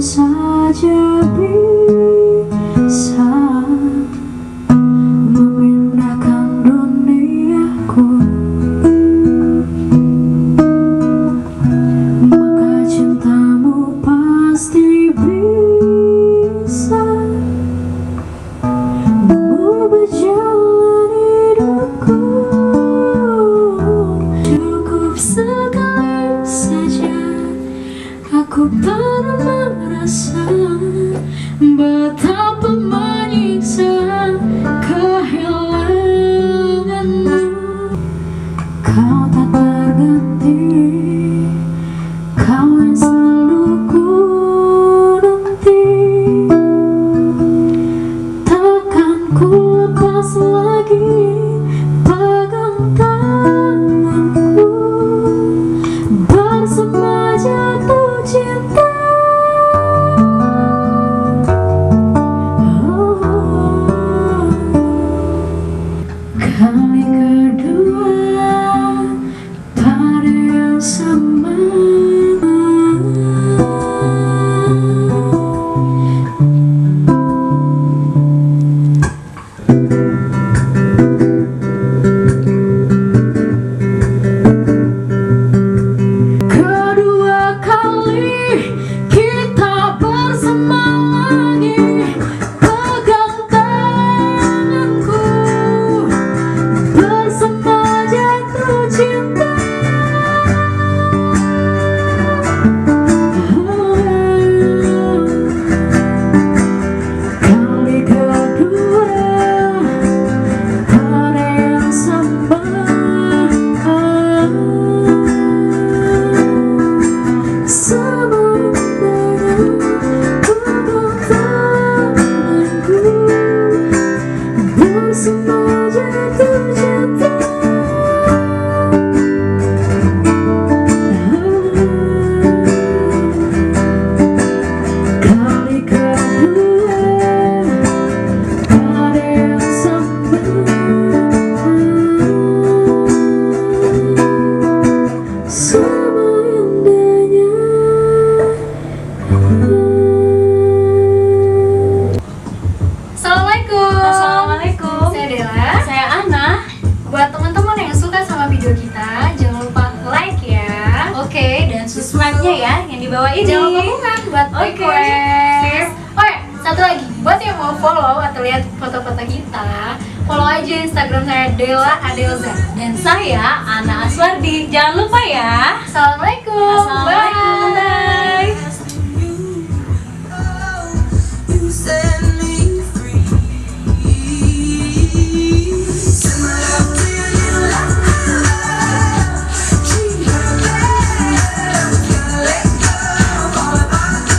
saja bisa memindahkan duniaku, maka cintamu pasti bisa mengubah jalan hidupku. Cukup sekali saja aku pernah merasa betapa menyiksa kehilanganmu. Kau tak terganti, kau yang selalu ku nanti. Takkan ku lepas lagi pegang tanganku bersama jatuh cinta. Kali kedua pada yang sama. Kedua kali kita bersama lagi, pegang tanganku bersama jatuh cinta. Kali kedua pada yang sama. Sama dengan pegang tanganku bersama jatuh cinta. Kali kedua pada yang sama. Sama indahnya. Assalamualaikum. Saya Dela. Saya Ana. Buat teman-teman yang suka sama video kita, jangan lupa like ya. Oke, dan subscribe-nya ya yang di bawah ini. Jangan lupa bukan buat Oke. request. Oh ya, satu lagi, buat yang mau follow atau lihat foto-foto kita, follow aja Instagram saya Dela Adelza. Dan saya Ana Aswardi. Jangan lupa ya. Assalamualaikum. Assalamualaikum. Bye.